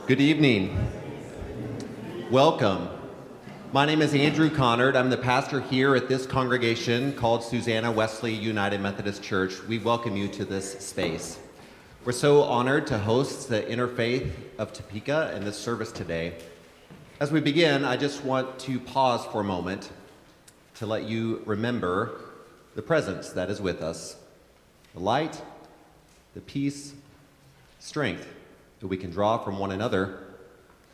Good evening. Welcome. My name is Andrew Connard. I'm the pastor here at this congregation called Susanna Wesley United Methodist Church. We welcome you to this space. We're so honored to host the Interfaith of Topeka in this service today. As we begin, I just want to pause for a moment to let you remember the presence that is with us, the light, the peace, strength that we can draw from one another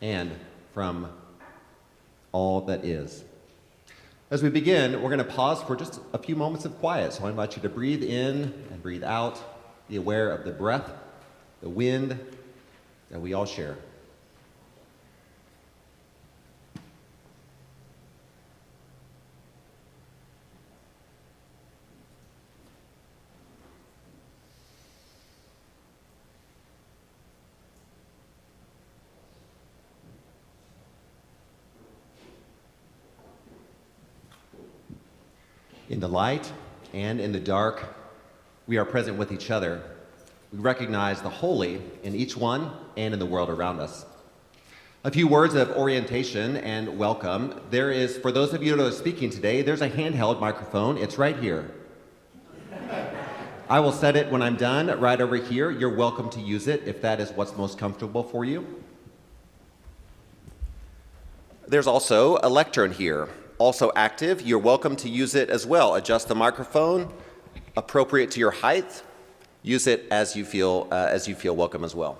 and from all that is. As we begin, we're going to pause for just a few moments of quiet. So I invite you to breathe in and breathe out. Be aware of the breath, the wind that we all share. In the light and in the dark, we are present with each other. We recognize the holy in each one and in the world around us. A few words of orientation and welcome. There is, for those of you that are speaking today, there's a handheld microphone. It's right here. I will set it when I'm done right over here. You're welcome to use it if that is what's most comfortable for you. There's also a lectern here. Also active, you're welcome to use it as well. Adjust the microphone appropriate to your height. Use it as you feel welcome as well.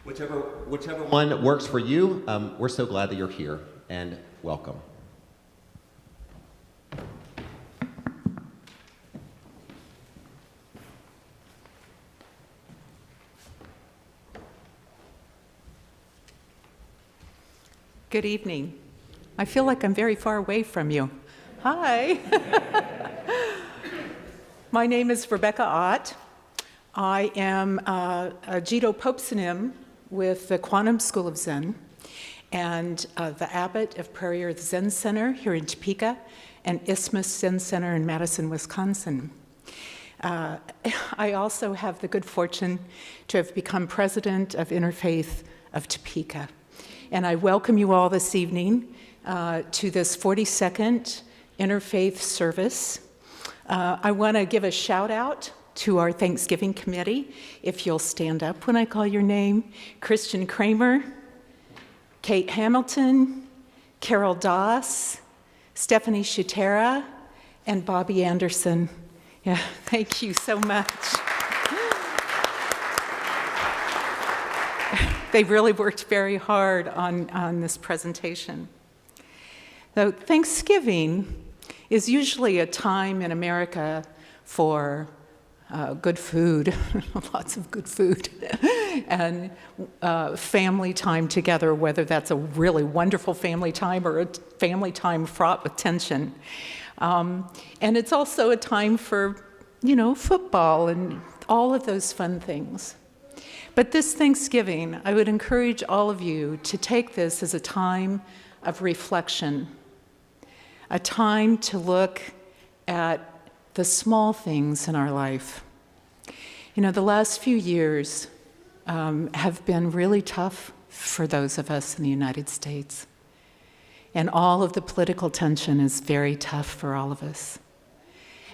Whichever one works for you, we're so glad that you're here, and welcome. Good evening. I feel like I'm very far away from you. Hi. My name is Rebecca Ott. I am a Jito Popesonym with the Quantum School of Zen and the abbot of Prairie Earth Zen Center here in Topeka and Isthmus Zen Center in Madison, Wisconsin. I also have the good fortune to have become president of Interfaith of Topeka. And I welcome you all this evening to this 42nd Interfaith service. I want to give a shout out to our Thanksgiving committee, if you'll stand up when I call your name. Christian Kramer, Kate Hamilton, Carol Doss, Stephanie Shutera, and Bobby Anderson. Yeah, thank you so much. They really worked very hard on this presentation. Though Thanksgiving is usually a time in America for good food, lots of good food, and family time together, whether that's a really wonderful family time or a family time fraught with tension. And it's also a time for, football and all of those fun things. But this Thanksgiving, I would encourage all of you to take this as a time of reflection, a time to look at the small things in our life. The last few years have been really tough for those of us in the United States. And all of the political tension is very tough for all of us.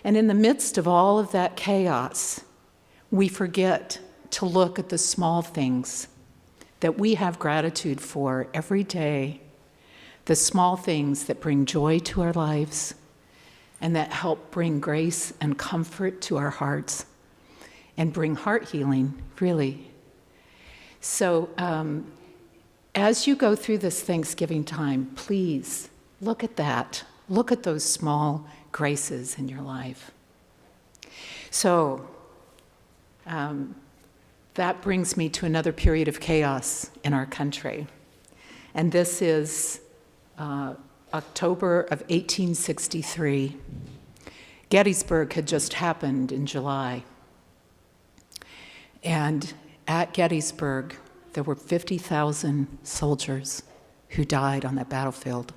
And in the midst of all of that chaos, we forget to look at the small things that we have gratitude for every day, the small things that bring joy to our lives and that help bring grace and comfort to our hearts and bring heart healing, really. So as you go through this Thanksgiving time, please look at that. Look at those small graces in your life. So that brings me to another period of chaos in our country. And this is October of 1863. Gettysburg had just happened in July. And at Gettysburg, there were 50,000 soldiers who died on that battlefield,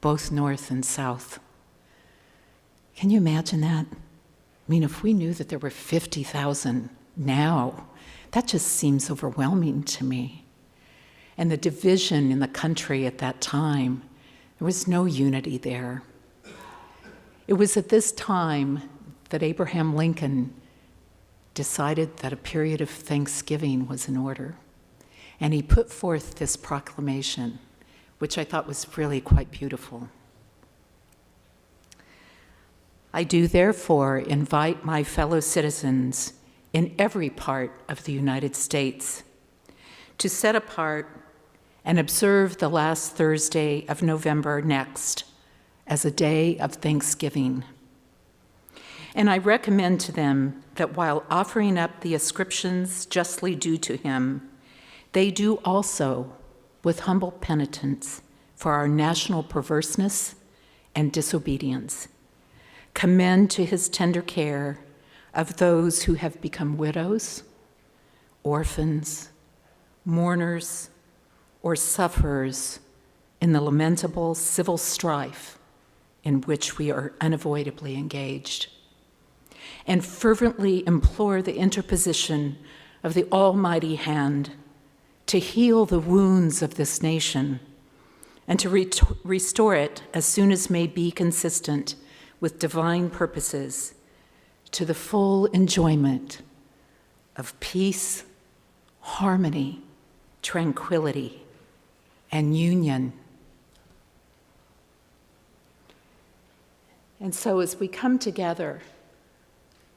both North and South. Can you imagine that? I mean, if we knew that there were 50,000 now, that just seems overwhelming to me. And the division in the country at that time, there was no unity there. It was at this time that Abraham Lincoln decided that a period of thanksgiving was in order. And he put forth this proclamation, which I thought was really quite beautiful. I do therefore invite my fellow citizens in every part of the United States to set apart and observe the last Thursday of November next as a day of thanksgiving. And I recommend to them that while offering up the ascriptions justly due to him, they do also, with humble penitence for our national perverseness and disobedience, commend to his tender care of those who have become widows, orphans, mourners, or sufferers in the lamentable civil strife in which we are unavoidably engaged, and fervently implore the interposition of the almighty hand to heal the wounds of this nation and to restore it as soon as may be consistent with divine purposes to the full enjoyment of peace, harmony, tranquility, and union. And so as we come together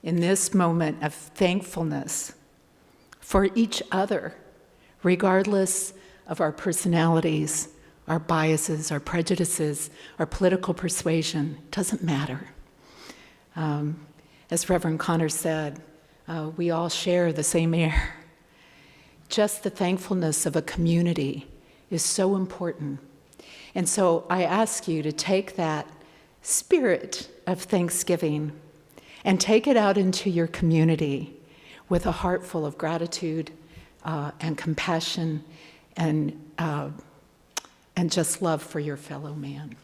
in this moment of thankfulness for each other, regardless of our personalities, our biases, our prejudices, our political persuasion, doesn't matter. As Reverend Connor said, we all share the same air. Just the thankfulness of a community is so important. And so I ask you to take that spirit of thanksgiving and take it out into your community with a heart full of gratitude and compassion and just love for your fellow man.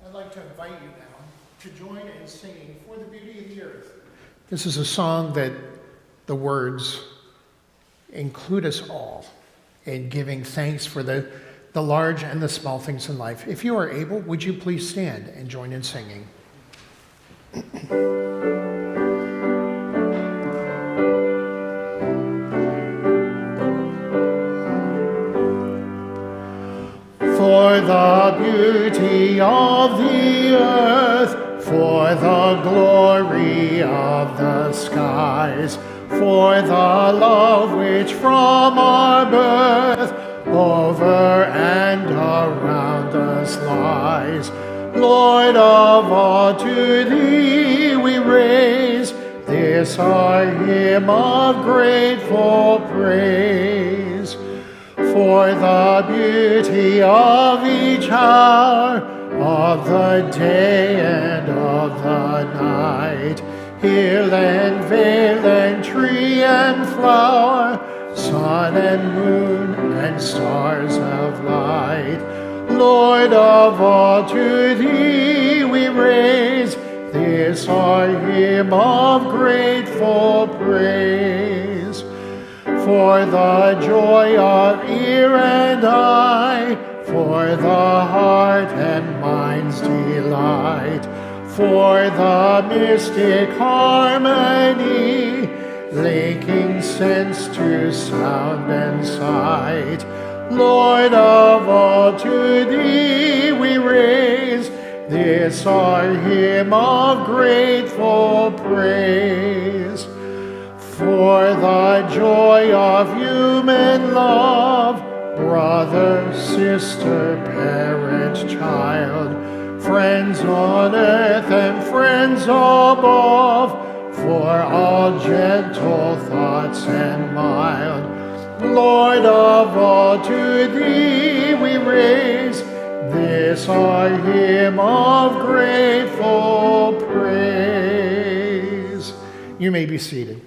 I'd like to invite you now to join in singing For the Beauty of the Earth. This is a song that the words include us all in giving thanks for the large and the small things in life. If you are able, would you please stand and join in singing? For the beauty of the earth, for the glory of the skies, for the love which from our birth over and around us lies. Lord of all, to thee we raise this our hymn of grateful praise. For the beauty of each hour of the day and of the night, hill and vale and tree and flower, sun and moon and stars of light. Lord of all, to thee we raise this our hymn of grateful praise. For the joy of ear and eye, for the heart and mind's delight, for the mystic harmony, linking sense to sound and sight. Lord of all, to thee we raise this our hymn of grateful praise. For the joy of human love, brother, sister, parent, child, friends on earth and friends above, for all gentle thoughts and mild. Lord of all, to thee we raise this our hymn of grateful praise. You may be seated.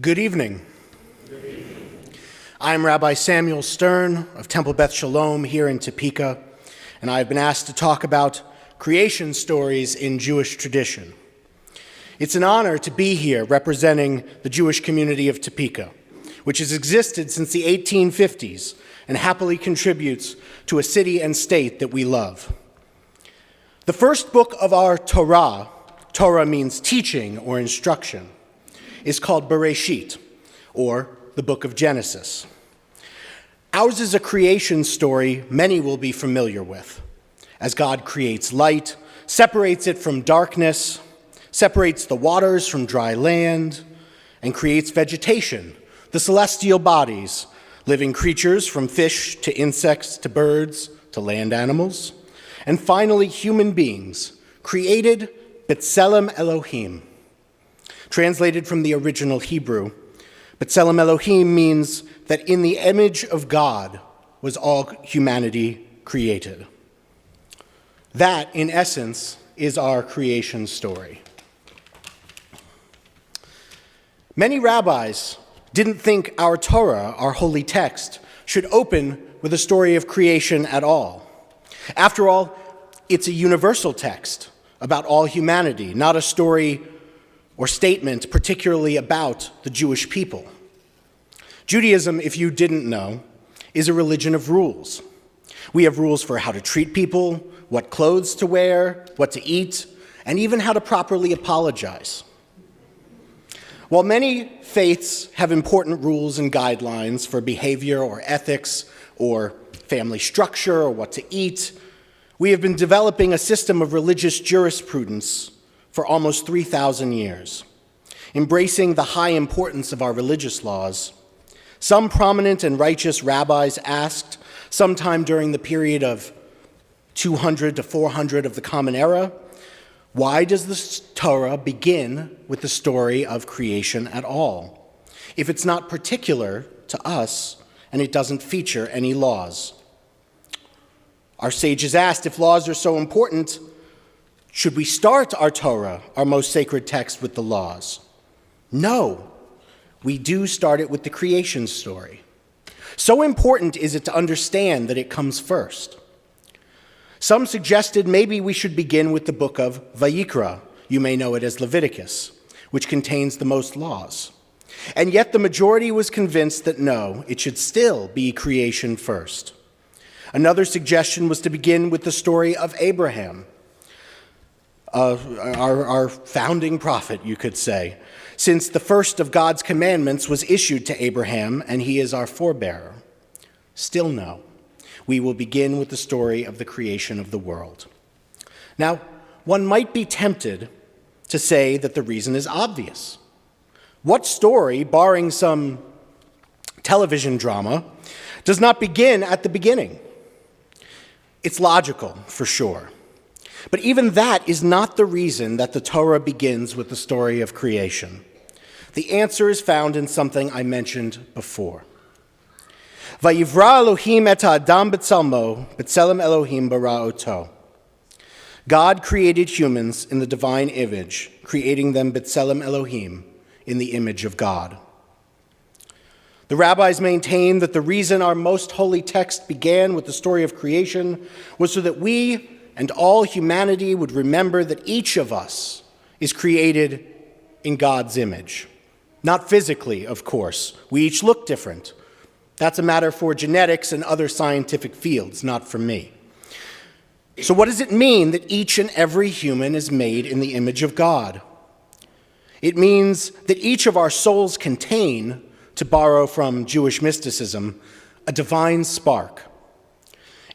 Good evening. I'm Rabbi Samuel Stern of Temple Beth Shalom here in Topeka, and I've been asked to talk about creation stories in Jewish tradition. It's an honor to be here representing the Jewish community of Topeka, which has existed since the 1850s and happily contributes to a city and state that we love. The first book of our Torah, Torah means teaching or instruction, is called Bereshit, or the book of Genesis. Ours is a creation story many will be familiar with, as God creates light, separates it from darkness, separates the waters from dry land, and creates vegetation, the celestial bodies, living creatures from fish to insects to birds to land animals, and finally human beings, created B'Tselem Elohim. Translated from the original Hebrew, B'Tselem Elohim means that in the image of God was all humanity created. That, in essence, is our creation story. Many rabbis didn't think our Torah, our holy text, should open with a story of creation at all. After all, it's a universal text about all humanity, not a story or statement particularly about the Jewish people. Judaism, if you didn't know, is a religion of rules. We have rules for how to treat people, what clothes to wear, what to eat, and even how to properly apologize. While many faiths have important rules and guidelines for behavior or ethics or family structure or what to eat, we have been developing a system of religious jurisprudence for almost 3,000 years. Embracing the high importance of our religious laws, some prominent and righteous rabbis asked, sometime during the period of 200 to 400 of the Common Era, why does the Torah begin with the story of creation at all, if it's not particular to us and it doesn't feature any laws? Our sages asked, if laws are so important, should we start our Torah, our most sacred text, with the laws? No, we do start it with the creation story. So important is it to understand that it comes first. Some suggested maybe we should begin with the book of Vayikra, you may know it as Leviticus, which contains the most laws. And yet the majority was convinced that no, it should still be creation first. Another suggestion was to begin with the story of Abraham, our founding prophet, you could say, since the first of God's commandments was issued to Abraham and he is our forebearer. Still no. We will begin with the story of the creation of the world. Now, one might be tempted to say that the reason is obvious. What story, barring some television drama, does not begin at the beginning? It's logical, for sure. But even that is not the reason that the Torah begins with the story of creation. The answer is found in something I mentioned before. Vayivra Elohim et ha'adam b'tzalmo, b'tzelem Elohim bara oto. God created humans in the divine image, creating them b'tzelem Elohim, in the image of God. The rabbis maintain that the reason our most holy text began with the story of creation was so that we and all humanity would remember that each of us is created in God's image. Not physically, of course. We each look different. That's a matter for genetics and other scientific fields, not for me. So what does it mean that each and every human is made in the image of God? It means that each of our souls contain, to borrow from Jewish mysticism, a divine spark.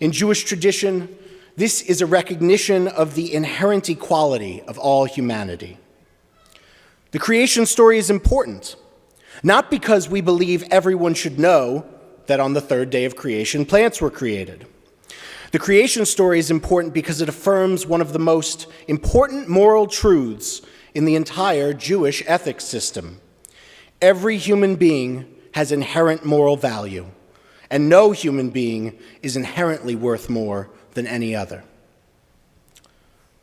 In Jewish tradition, this is a recognition of the inherent equality of all humanity. The creation story is important, not because we believe everyone should know that on the third day of creation, plants were created. The creation story is important because it affirms one of the most important moral truths in the entire Jewish ethics system. Every human being has inherent moral value, and no human being is inherently worth more than any other.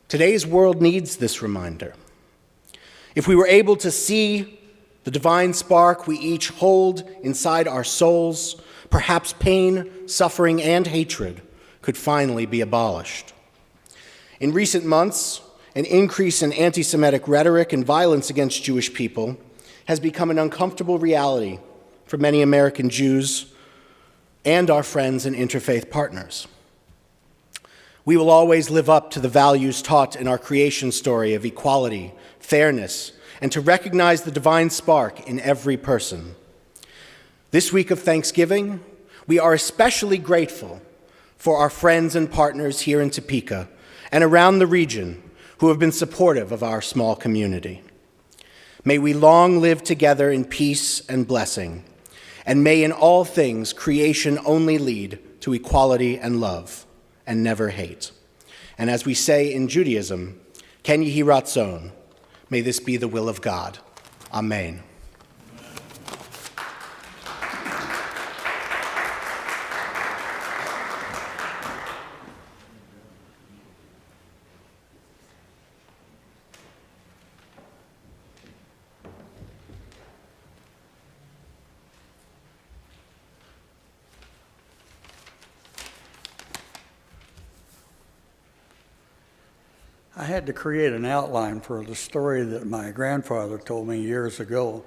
Today's world needs this reminder. If we were able to see the divine spark we each hold inside our souls, perhaps pain, suffering, and hatred, could finally be abolished. In recent months, an increase in anti-Semitic rhetoric and violence against Jewish people has become an uncomfortable reality for many American Jews and our friends and interfaith partners. We will always live up to the values taught in our creation story of equality, fairness, and to recognize the divine spark in every person. This week of Thanksgiving, we are especially grateful for our friends and partners here in Topeka and around the region who have been supportive of our small community. May we long live together in peace and blessing, and may in all things creation only lead to equality and love, and never hate. And as we say in Judaism, Ken Yehi Ratzon, may this be the will of God. Amen. I had to create an outline for the story that my grandfather told me years ago,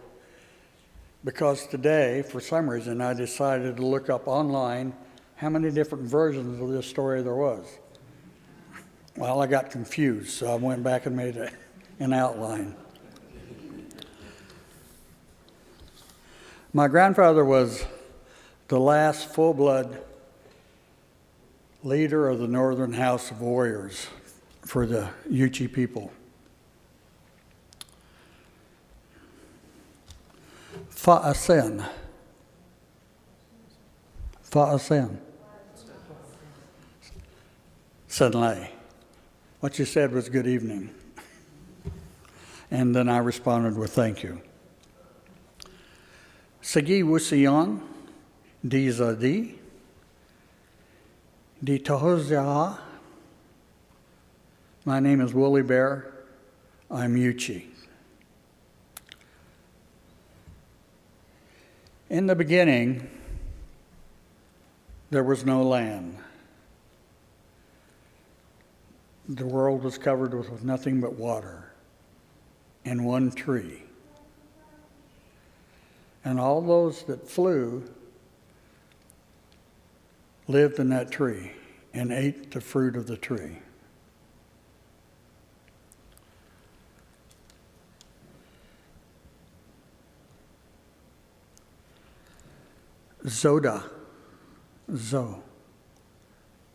because today, for some reason, I decided to look up online how many different versions of this story there was. Well, I got confused, so I went back and made an outline. My grandfather was the last full-blood leader of the Northern House of Warriors for the Yuchi people. Fa'asen. Senlei. What you said was good evening. And then I responded with thank you. Sagi wusiyan, di zadi, di tohozia. My name is Wooly Bear. I'm Yuchi. In the beginning, there was no land. The world was covered with nothing but water and one tree. And all those that flew lived in that tree and ate the fruit of the tree. Zoda, Zo,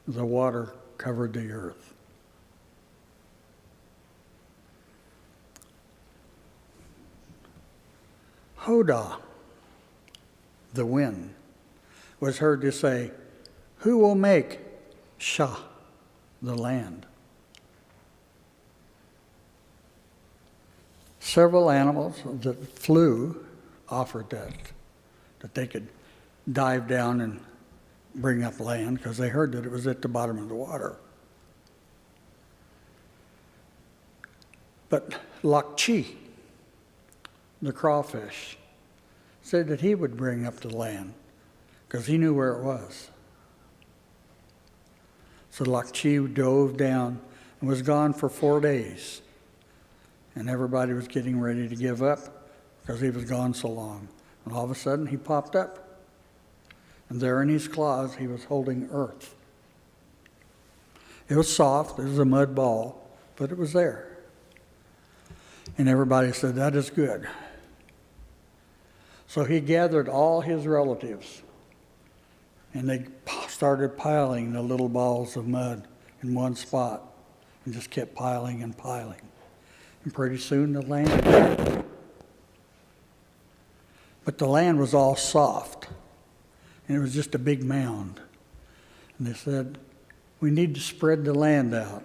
the water covered the earth. Hoda, the wind, was heard to say, who will make Shah, the land? Several animals that flew offered that they could dive down and bring up land, because they heard that it was at the bottom of the water. But Lakchi, the crawfish, said that he would bring up the land because he knew where it was. So Lakchi dove down and was gone for 4 days. And everybody was getting ready to give up because he was gone so long. And all of a sudden he popped up. And there in his claws, he was holding earth. It was soft, it was a mud ball, but it was there. And everybody said, that is good. So he gathered all his relatives, and they started piling the little balls of mud in one spot, and just kept piling and piling. And pretty soon the land, but the land was all soft. And it was just a big mound. And they said, we need to spread the land out.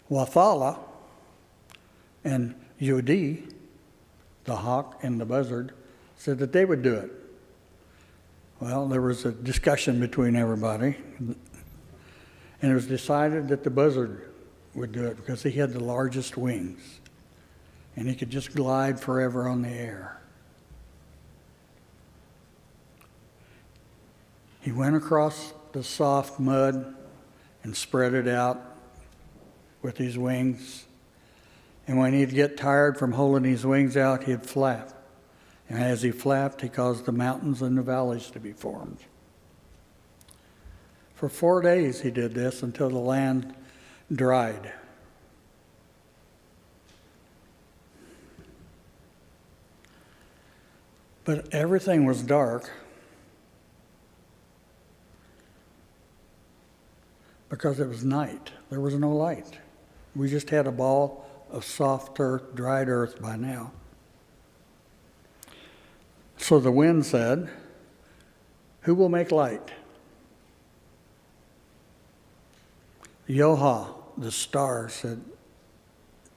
Wathala and Yudi, the hawk and the buzzard, said that they would do it. Well, there was a discussion between everybody, and it was decided that the buzzard would do it because he had the largest wings. And he could just glide forever on the air. He went across the soft mud and spread it out with his wings. And when he'd get tired from holding his wings out, he'd flap. And as he flapped, he caused the mountains and the valleys to be formed. For 4 days he did this until the land dried. But everything was dark because it was night. There was no light. We just had a ball of soft earth, dried earth by now. So the wind said, "Who will make light?" Yoha, the star, said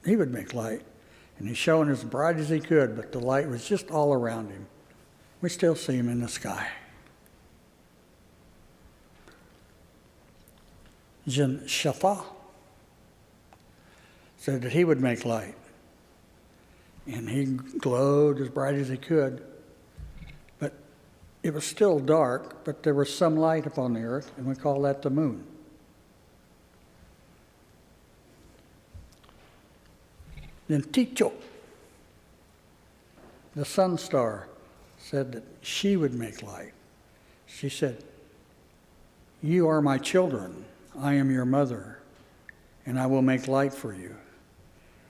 he would make light. And he shone as bright as he could, but the light was just all around him. We still see him in the sky. Jin Shafa said that he would make light. And he glowed as bright as he could. But it was still dark, but there was some light upon the earth, and we call that the moon. Then Ticho, the sun star, said that she would make light. She said, "You are my children. I am your mother, and I will make light for you."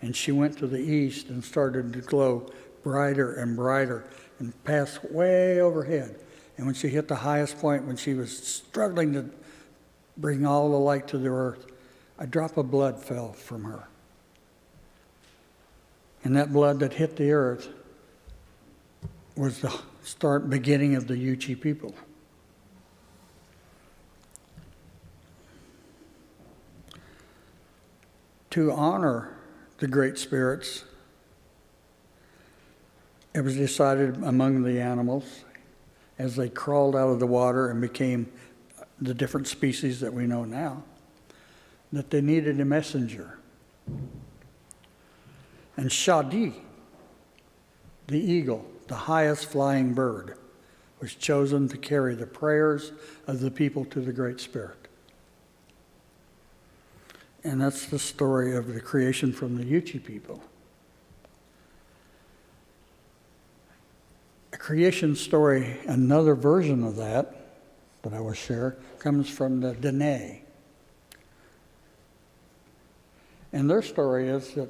And she went to the east and started to glow brighter and brighter and passed way overhead. And when she hit the highest point, when she was struggling to bring all the light to the earth, a drop of blood fell from her. And that blood that hit the earth was the beginning of the Yuchi people. To honor the great spirits, it was decided among the animals as they crawled out of the water and became the different species that we know now, that they needed a messenger. And Shadi, the eagle, the highest flying bird, was chosen to carry the prayers of the people to the Great Spirit. And that's the story of the creation from the Yuchi people. A creation story, another version of that I will share, comes from the Dene. And their story is that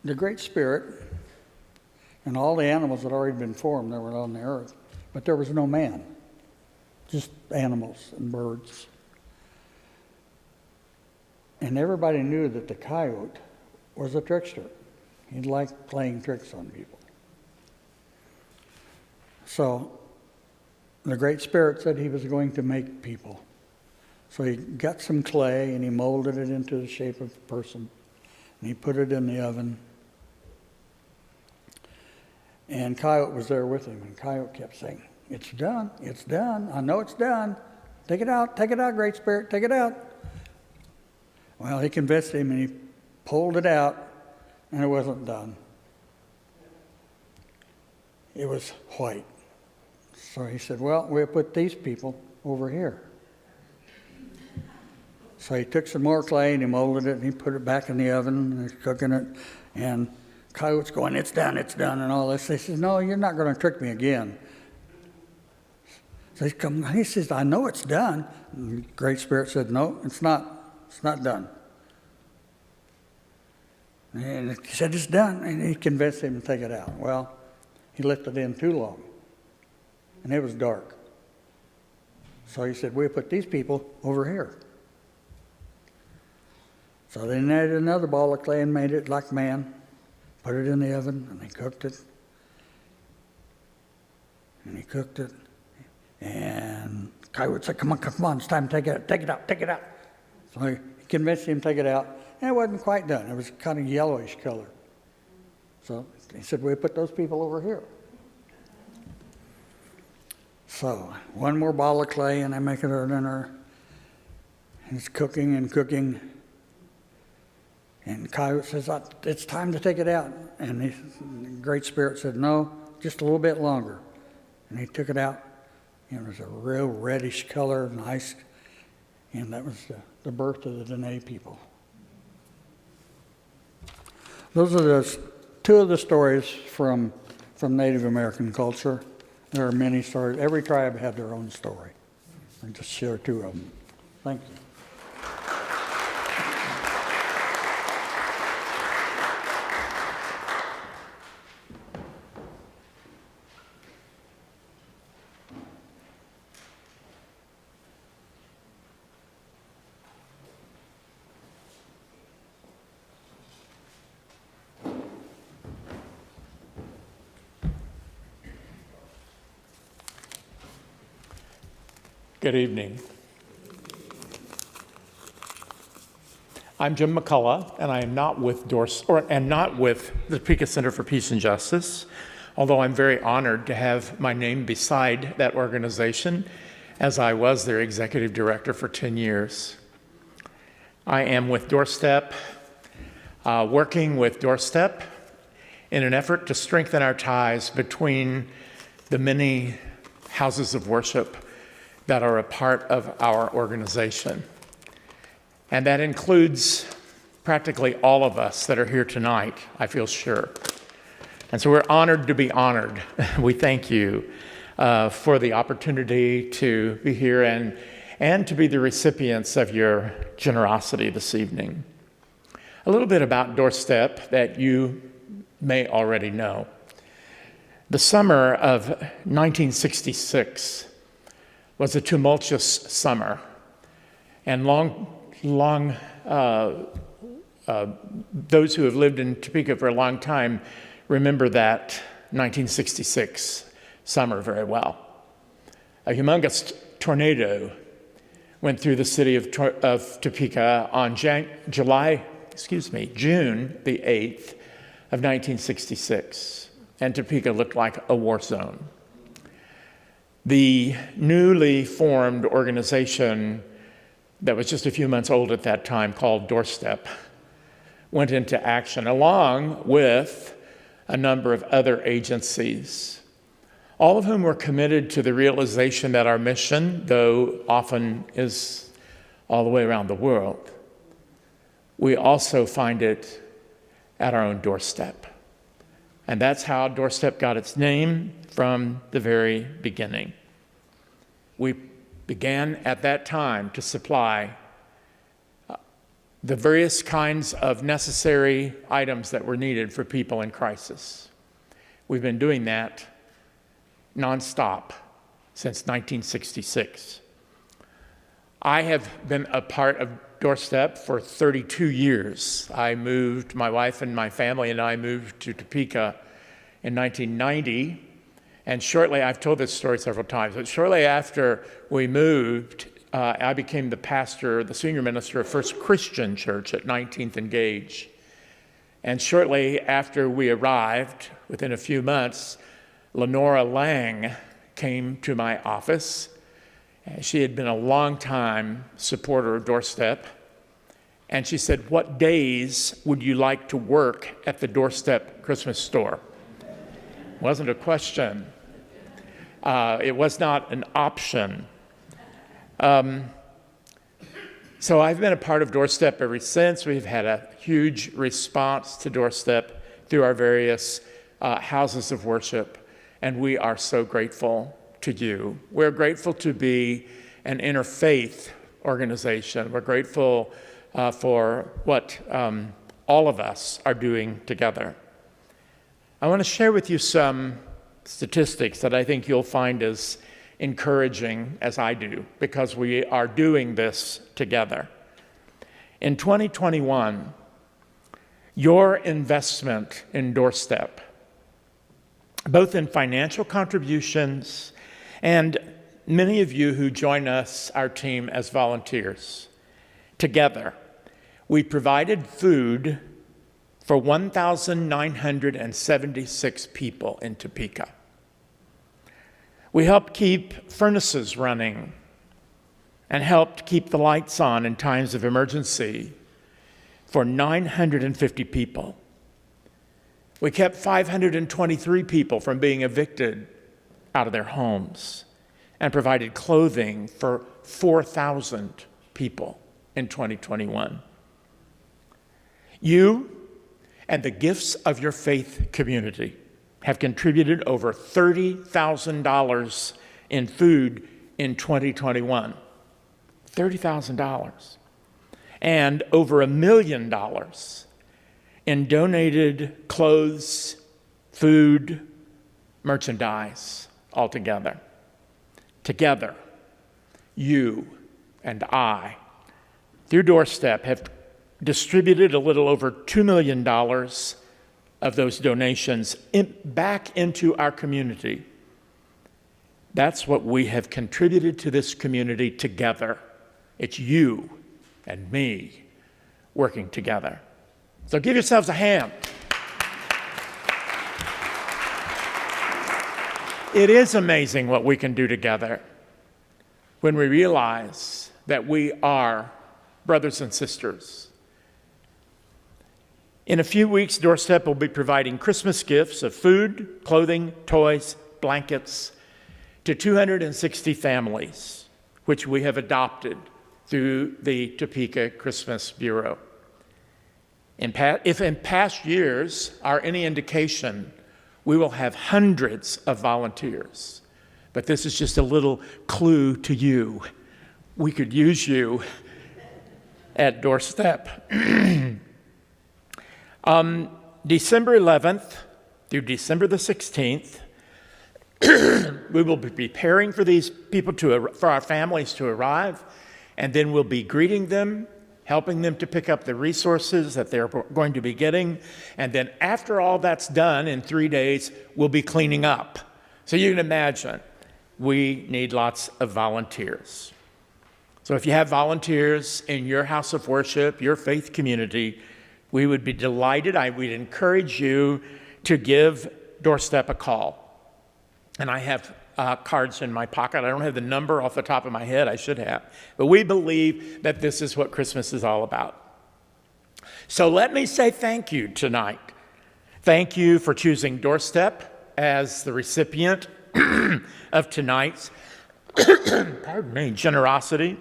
the Great Spirit and all the animals had already been formed that were on the earth, but there was no man, just animals and birds. And everybody knew that the coyote was a trickster. He liked playing tricks on people. So the Great Spirit said he was going to make people. So he got some clay and he molded it into the shape of a person. And he put it in the oven. And Coyote was there with him. And Coyote kept saying, "It's done, it's done. I know it's done. Take it out, Great Spirit, take it out." Well, he convinced him and he pulled it out and it wasn't done. It was white. So he said, "Well, we'll put these people over here." So he took some more clay and he molded it and he put it back in the oven and he's cooking it. And Coyote's going, it's done, and all this. He says, "No, you're not going to trick me again." So he says, "I know it's done." And the Great Spirit said, "No, it's not. It's not done." And he said, "It's done." And he convinced him to take it out. Well, he left it in too long. And it was dark. So he said, "We'll put these people over here." So they added another ball of clay and made it like man, put it in the oven, and they cooked it. And he cooked it. And Coyote said, come on, it's time to take it out. So he convinced him to take it out, and it wasn't quite done. It was kind of yellowish color. So he said, "We'll put those people over here." So one more ball of clay, and they make it a dinner. He's cooking and cooking. And Coyote says, it's time to take it out. And the Great Spirit said, no, just a little bit longer. And he took it out. It was a real reddish color, nice. And that was the birth of the Dene people. Those are two of the stories from Native American culture. There are many stories. Every tribe had their own story. I just share two of them. Thank you. Good evening. I'm Jim McCullough, and I am not with the Topeka Center for Peace and Justice, although I'm very honored to have my name beside that organization, as I was their executive director for 10 years. I am with Doorstep, working with Doorstep in an effort to strengthen our ties between the many houses of worship that are a part of our organization. And that includes practically all of us that are here tonight, I feel sure. And so we're honored to be honored. We thank you for the opportunity to be here and to be the recipients of your generosity this evening. A little bit about Doorstep that you may already know. The summer of 1966 was a tumultuous summer, and those who have lived in Topeka for a long time remember that 1966 summer very well. A humongous tornado went through the city of Topeka on June the 8th of 1966, and Topeka looked like a war zone. The newly formed organization that was just a few months old at that time, called Doorstep, went into action along with a number of other agencies, all of whom were committed to the realization that our mission, though often is all the way around the world, we also find it at our own doorstep. And that's how Doorstep got its name from the very beginning. We began at that time to supply the various kinds of necessary items that were needed for people in crisis. We've been doing that nonstop since 1966. I have been a part of Doorstep for 32 years. My wife and my family and I moved to Topeka in 1990, and I've told this story several times, but shortly after we moved, I became the senior minister of First Christian Church at 19th and Gage. And shortly after we arrived, within a few months, Lenora Lang came to my office. She had been a long-time supporter of Doorstep. And she said, "What days would you like to work at the Doorstep Christmas store?" It wasn't a question. It was not an option. So I've been a part of Doorstep ever since. We've had a huge response to Doorstep through our various houses of worship, and we are so grateful to you. We're grateful to be an interfaith organization. We're grateful for what all of us are doing together. I want to share with you some statistics that I think you'll find as encouraging as I do, because we are doing this together. In 2021, your investment in Doorstep, both in financial contributions and many of you who join us, our team, as volunteers, together, we provided food for 1,976 people in Topeka. We helped keep furnaces running and helped keep the lights on in times of emergency for 950 people. We kept 523 people from being evicted out of their homes and provided clothing for 4,000 people in 2021. You and the gifts of your faith community have contributed over $30,000 in food in 2021. $30,000. And over $1 million in donated clothes, food, merchandise altogether. Together, you and I, through Doorstep, have distributed a little over $2 million of those donations back into our community. That's what we have contributed to this community together. It's you and me working together. So give yourselves a hand. It is amazing what we can do together when we realize that we are brothers and sisters. In a few weeks, Doorstep will be providing Christmas gifts of food, clothing, toys, blankets to 260 families, which we have adopted through the Topeka Christmas Bureau. If in past years are any indication, we will have hundreds of volunteers. But this is just a little clue to you. We could use you at Doorstep. December 11th through December the 16th, we will be preparing for these people for our families to arrive, and then we'll be greeting them, helping them to pick up the resources that they're going to be getting. And then after all that's done in 3 days, we'll be cleaning up. So you can imagine, we need lots of volunteers. So if you have volunteers in your house of worship, your faith community, we would be delighted. I would encourage you to give Doorstep a call. And I have cards in my pocket. I don't have the number off the top of my head. I should have. But we believe that this is what Christmas is all about. So let me say thank you tonight. Thank you for choosing Doorstep as the recipient of tonight's generosity.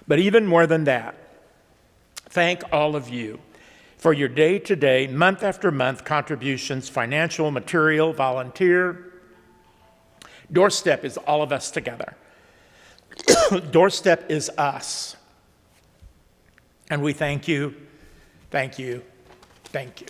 But even more than that, thank all of you for your day-to-day, month-after-month contributions, financial, material, volunteer. Doorstep is all of us together. Doorstep is us. And we thank you, thank you, thank you.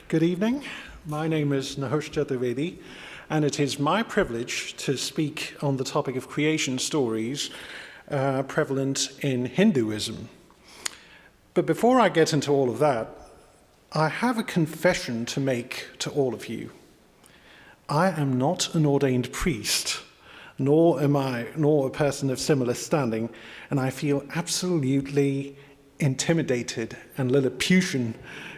Good evening. My name is Nahush Chaturvedi, and it is my privilege to speak on the topic of creation stories prevalent in Hinduism. But before I get into all of that, I have a confession to make to all of you. I am not an ordained priest, nor a person of similar standing, and I feel absolutely intimidated and Lilliputian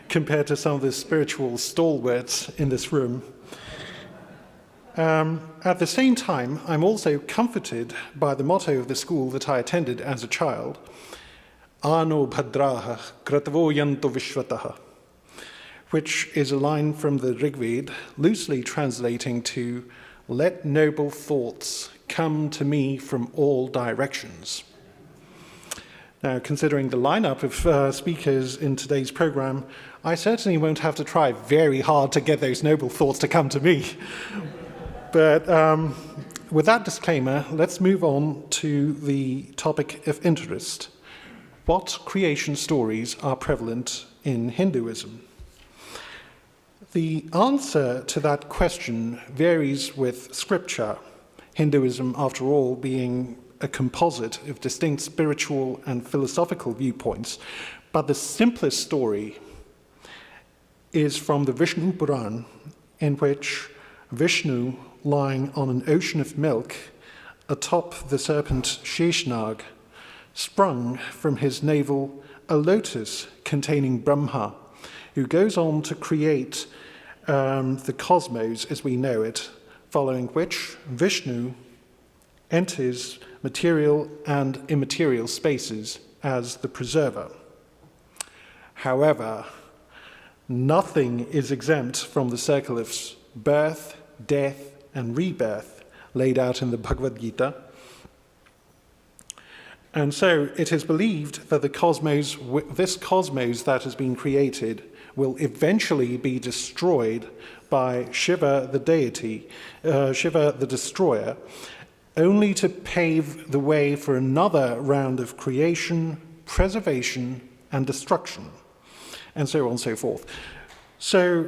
compared to some of the spiritual stalwarts in this room. At the same time, I'm also comforted by the motto of the school that I attended as a child, Ano Bhadraha Kratavo Yanto Vishwataha, which is a line from the Rig Veda, loosely translating to, let noble thoughts come to me from all directions. Now, considering the lineup of speakers in today's program, I certainly won't have to try very hard to get those noble thoughts to come to me. But with that disclaimer, let's move on to the topic of interest. What creation stories are prevalent in Hinduism? The answer to that question varies with scripture, Hinduism, after all, being a composite of distinct spiritual and philosophical viewpoints. But the simplest story is from the Vishnu Puran, in which Vishnu, lying on an ocean of milk atop the serpent Sheshnag, sprung from his navel a lotus containing Brahma, who goes on to create the cosmos as we know it, following which Vishnu enters material and immaterial spaces as the preserver. However, nothing is exempt from the circle of birth, death, and rebirth laid out in the Bhagavad Gita. And so it is believed that this cosmos that has been created will eventually be destroyed by Shiva, the deity, Shiva, the destroyer, only to pave the way for another round of creation, preservation, and destruction, and so on and so forth. So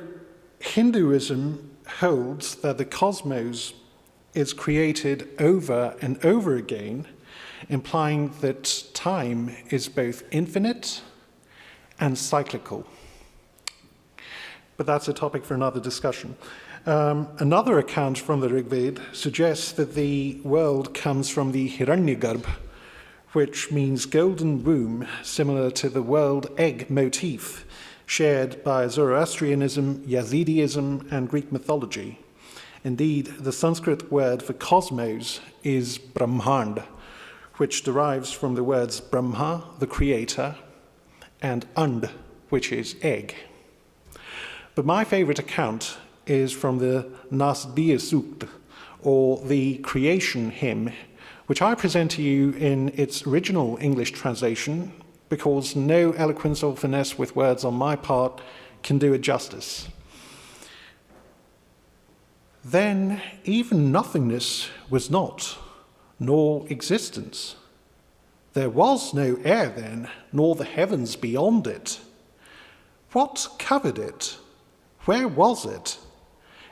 Hinduism holds that the cosmos is created over and over again, implying that time is both infinite and cyclical. But that's a topic for another discussion. Another account from the Rig Veda suggests that the world comes from the Hiranyagarbha, which means golden womb, similar to the world egg motif shared by Zoroastrianism, Yazidism, and Greek mythology. Indeed, the Sanskrit word for cosmos is Brahmand, which derives from the words Brahma, the creator, and And, which is egg. But my favorite account is from the Nasdiya Sukta, or the creation hymn, which I present to you in its original English translation, because no eloquence or finesse with words on my part can do it justice. Then even nothingness was not, nor existence. There was no air then, nor the heavens beyond it. What covered it? Where was it?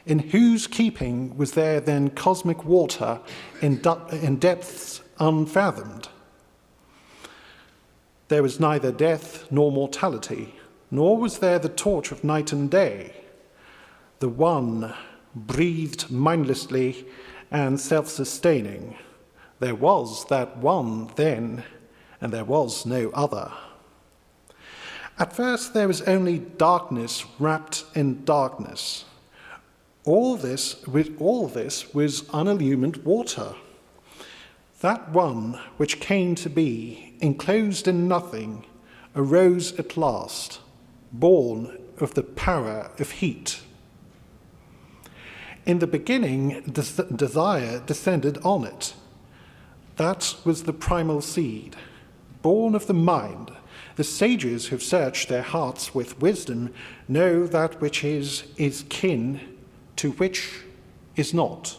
In whose keeping was there then cosmic water in depths unfathomed? There was neither death nor mortality, nor was there the torch of night and day. The One breathed mindlessly and self-sustaining. There was that One then, and there was no other. At first there was only darkness wrapped in darkness. All this was unillumined water. That One which came to be, enclosed in nothing, arose at last, born of the power of heat. In the beginning, desire descended on it. That was the primal seed, born of the mind. The sages who've searched their hearts with wisdom know that which is kin to which is not.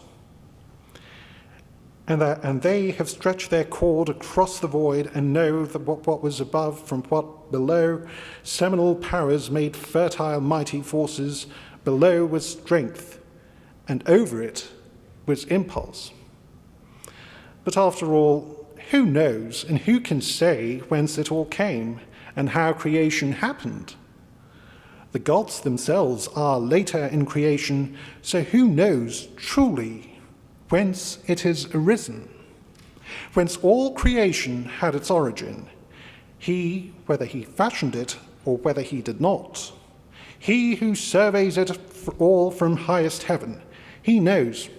and they have stretched their cord across the void and know that what was above from what below. Seminal powers made fertile mighty forces. Below was strength, and over it was impulse. But after all, who knows and who can say whence it all came and how creation happened? The gods themselves are later in creation, so who knows truly whence it has arisen? Whence all creation had its origin, he, whether he fashioned it or whether he did not. He who surveys it all from highest heaven, he knows,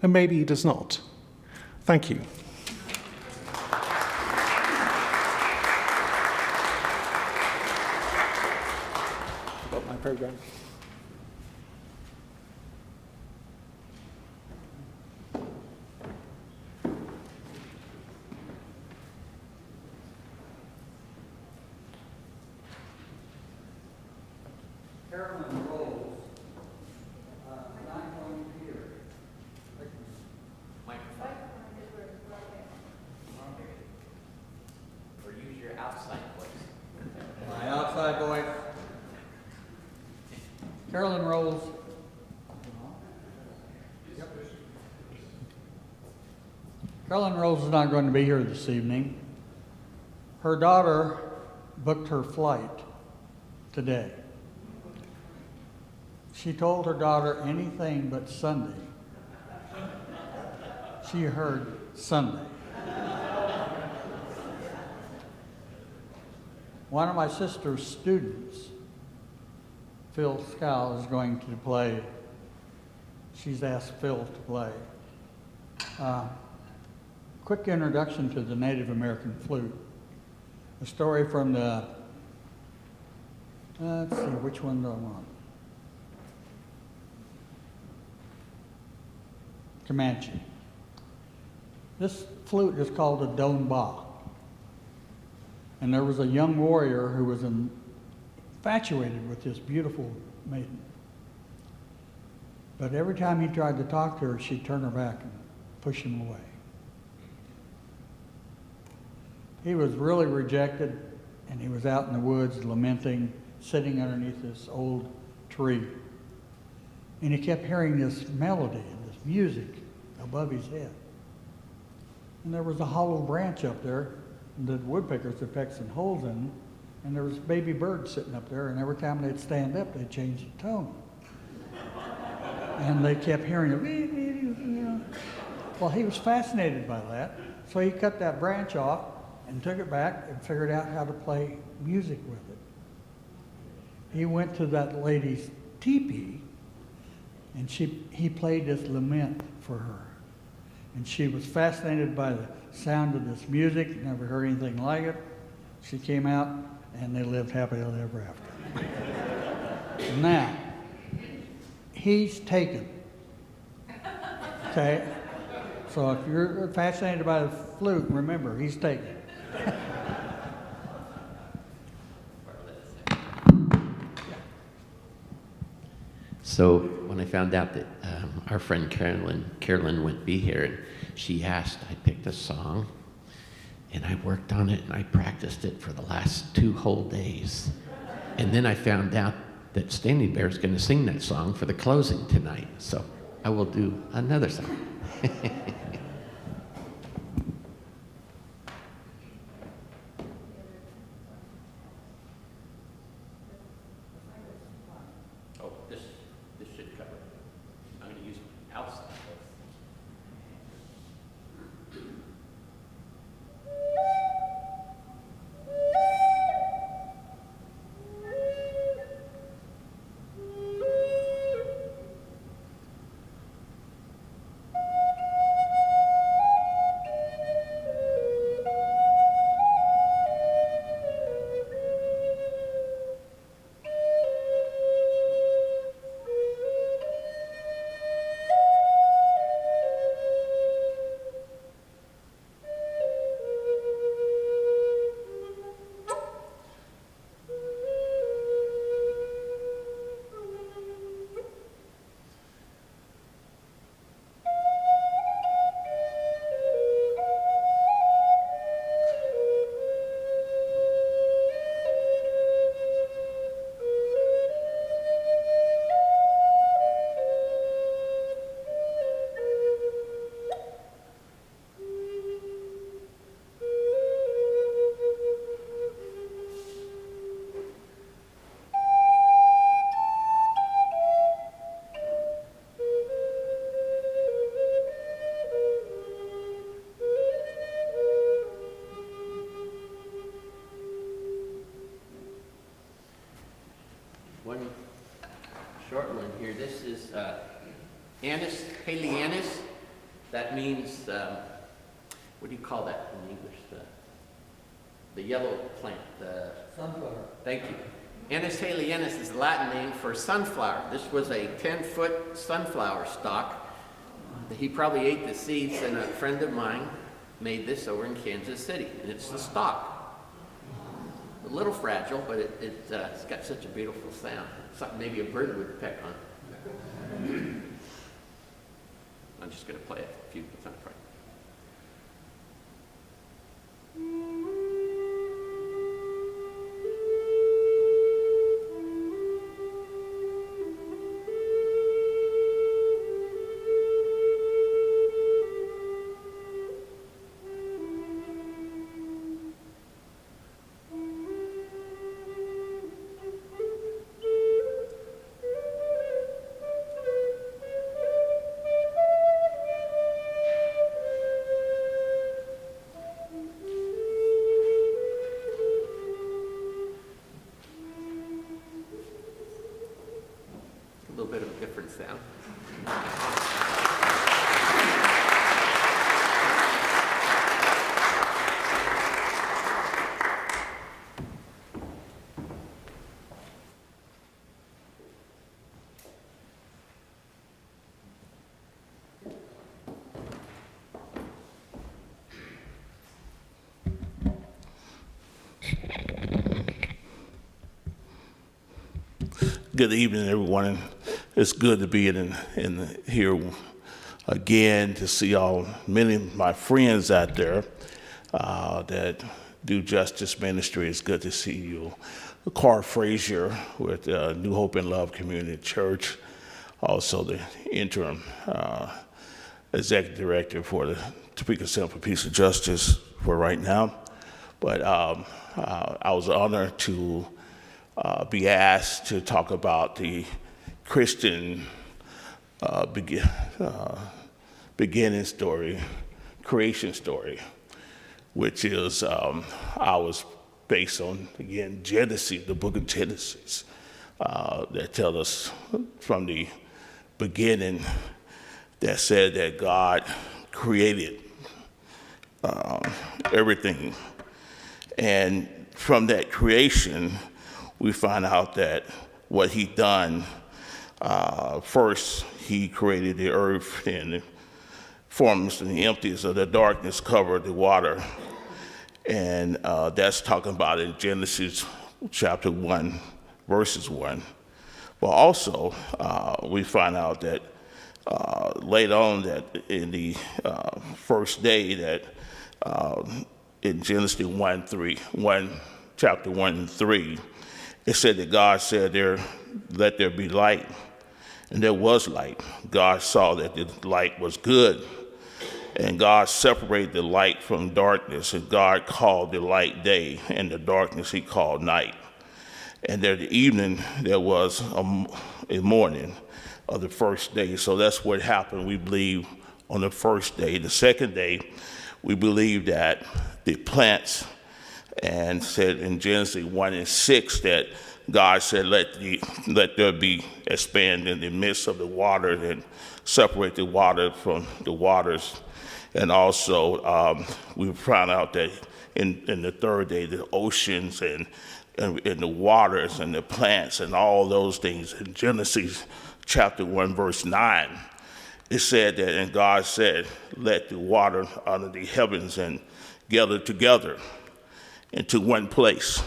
and maybe he does not. Thank you. About my program. Carolyn Rolls, and I'm going to hear. Or use your outside voice. My outside voice. Carolyn Rolls. Yep. Carolyn Rolls is not going to be here this evening. Her daughter booked her flight today. She told her daughter anything but Sunday. She heard Sunday. One of my sister's students, Phil Scow, is going to play. She's asked Phil to play. Quick introduction to the Native American flute. A story from the, let's see, which one do I want? Comanche. This flute is called a donba. And there was a young warrior who was infatuated with this beautiful maiden. But every time he tried to talk to her, she'd turn her back and push him away. He was really rejected, and he was out in the woods lamenting, sitting underneath this old tree. And he kept hearing this melody and this music above his head. And there was a hollow branch up there that the woodpeckers had pecked some holes in, and there was baby birds sitting up there, and every time they'd stand up, they'd change the tone. And they kept hearing it. Well, he was fascinated by that, so he cut that branch off and took it back and figured out how to play music with it. He went to that lady's teepee, and he played this lament for her. And she was fascinated by the sound of this music, never heard anything like it. She came out, and they lived happily ever after. Now, he's taken. Okay? So if you're fascinated by the flute, remember, he's taken. So when I found out that our friend Carolyn wouldn't be here, and she asked, I picked a song, and I worked on it, and I practiced it for the last 2 whole days. And then I found out that Standing Bear is going to sing that song for the closing tonight. So I will do another song. Oh, this should cover it. I'm going to use outside. one short one here. This is Anise halianus. That means, what do you call that in English? The yellow plant. Sunflower. Thank you. Anise halianus is the Latin name for sunflower. This was a 10-foot sunflower stalk. He probably ate the seeds, and a friend of mine made this over in Kansas City, and it's the stalk. A little fragile, but it's got such a beautiful sound. Something maybe a bird would peck on. I'm just going to play a few sound effects. A little bit of a different sound. Good evening, everyone. It's good to be here again, to see many of my friends out there that do justice ministry. It's good to see you. Carl Frazier with New Hope and Love Community Church, also the interim executive director for the Topeka Center for Peace and Justice for right now. But I was honored to be asked to talk about the Christian beginning story, creation story, which is ours based on, again, Genesis, the book of Genesis, that tells us from the beginning that said that God created everything. And from that creation, we find out that what he done, first he created the earth, and the formless and the emptiness of the darkness covered the water. And that's talking about in Genesis chapter 1, verses 1. But also, we find out that later on that in the first day that in Genesis 1, chapter 1 and 3, it said that God said, let there be light. And there was light. God saw that the light was good. And God separated the light from darkness. And God called the light day, and the darkness he called night. And there the evening, there was a morning of the first day. So that's what happened, we believe, on the first day. The second day, we believe that the plants, and said in Genesis 1 and 6 that God said, let there be expand in the midst of the water and separate the water from the waters. And also we found out that in the third day, the oceans and the waters and the plants and all those things. In Genesis chapter 1, verse 9, it said that, and God said, let the water under the heavens and gather together into one place,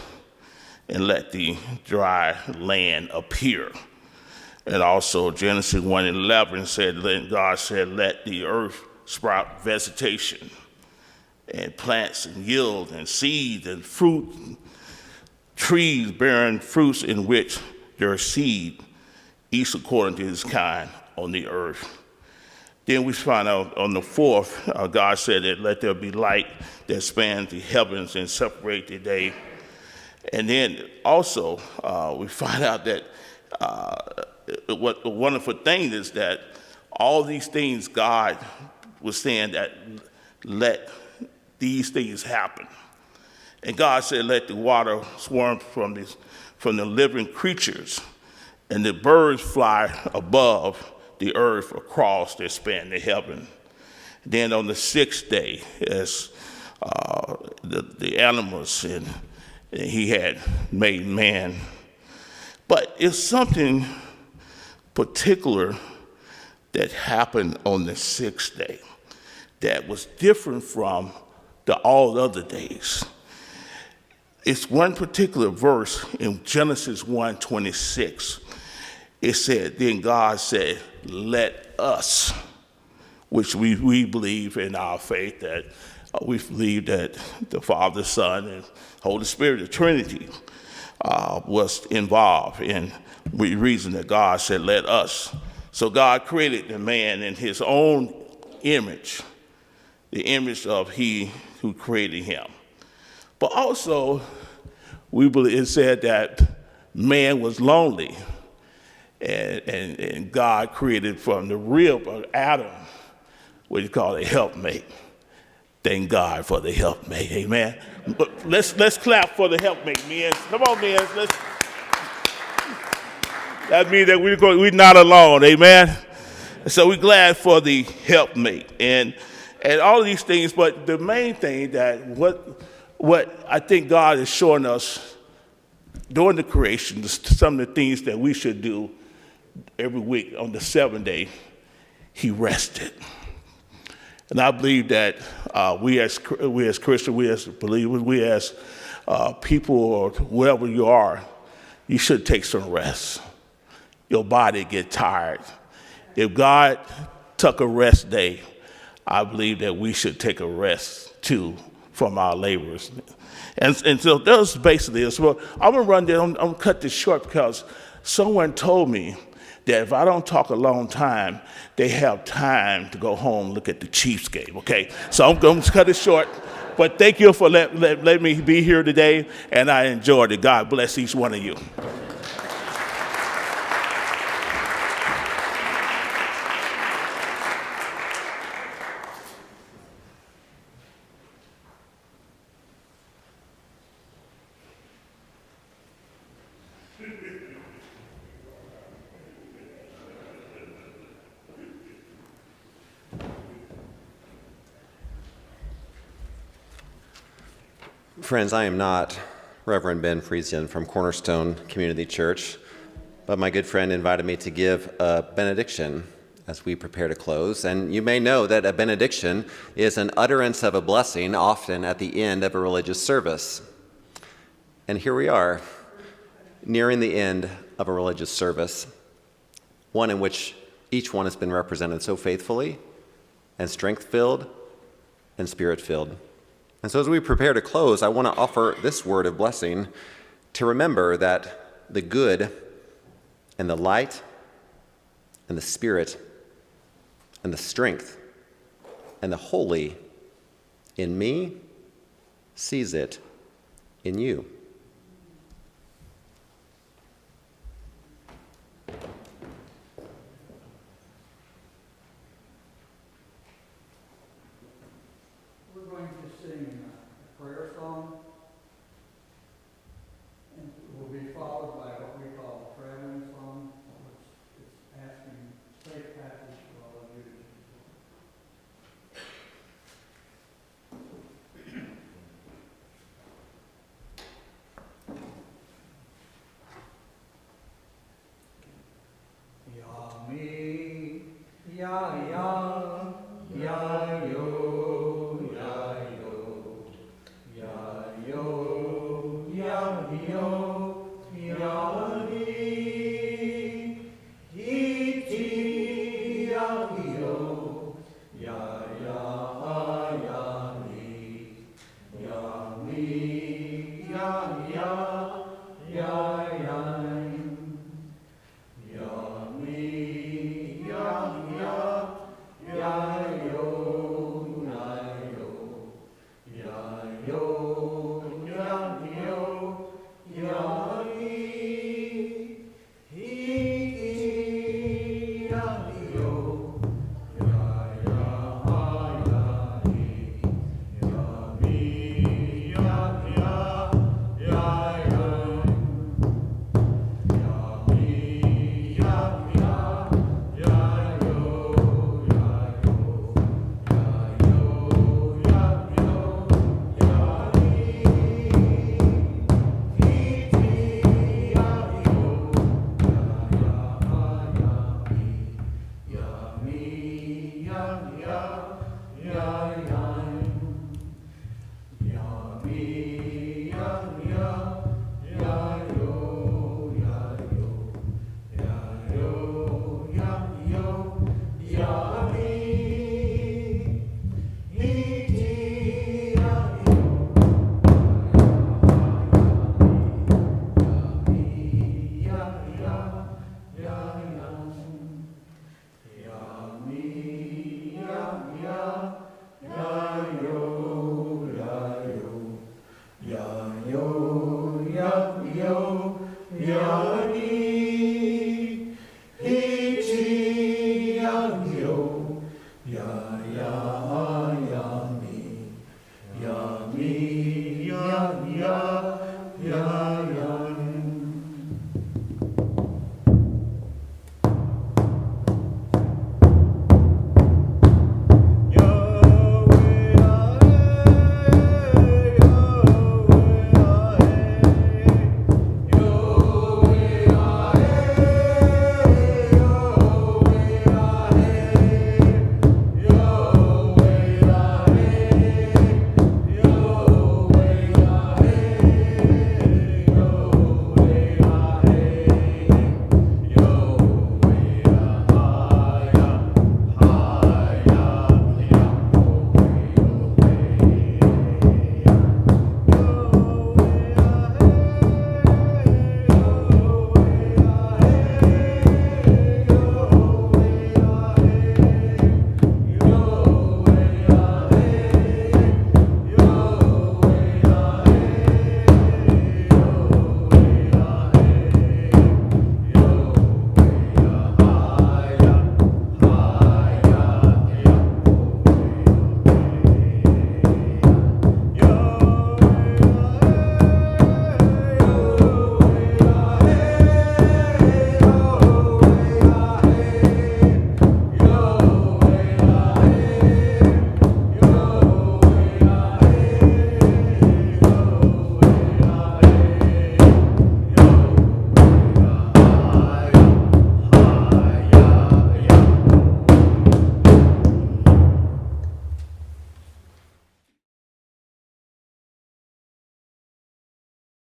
and let the dry land appear. And also Genesis 1:11 said, then God said, let the earth sprout vegetation and plants and yield and seed and fruit, trees bearing fruits in which there is seed, each according to his kind on the earth. Then we find out on the fourth, God said that let there be light that spans the heavens and separate the day. And then also we find out that what a wonderful thing is that all these things God was saying that let these things happen. And God said let the water swarm from the living creatures and the birds fly above the earth across the span of heaven. Then on the 6th day, as the animals, and he had made man. But it's something particular that happened on the 6th day that was different from all other days. It's one particular verse in Genesis 1:26. It said, then God said, let us, which we believe in our faith that we believe that the Father, Son, and Holy Spirit, the Trinity, was involved in the reason that God said, let us. So God created the man in his own image, the image of he who created him. But also, we believe it said that man was lonely, and God created from the rib of Adam what you call a helpmate. Thank God for the helpmate, amen. But let's clap for the helpmate, men. Come on, men. That means that we're not alone, amen. So we're glad for the helpmate and all of these things. But the main thing that what I think God is showing us during the creation, some of the things that we should do every week on the 7th day, he rested. And I believe that we as Christians, we as believers, we as people or whoever you are, you should take some rest. Your body get tired. If God took a rest day, I believe that we should take a rest too from our labors. And so that's basically it. So I'm gonna run there. I'm gonna cut this short because someone told me that if I don't talk a long time, they have time to go home and look at the Chiefs game, okay? So I'm going to cut it short. But thank you for letting me be here today, and I enjoyed it. God bless each one of you. Friends, I am not Reverend Ben Friesian from Cornerstone Community Church, but my good friend invited me to give a benediction as we prepare to close. And you may know that a benediction is an utterance of a blessing, often at the end of a religious service. And here we are, nearing the end of a religious service, one in which each one has been represented so faithfully and strength-filled and spirit-filled. And so as we prepare to close, I want to offer this word of blessing to remember that the good and the light and the spirit and the strength and the holy in me sees it in you. We're going to sing a prayer song, and it will be followed by what we call a traveling song, which is asking safe passage for all of you. Ya mi, ya ya, ya yo, ya yo, ya yo, ya yo.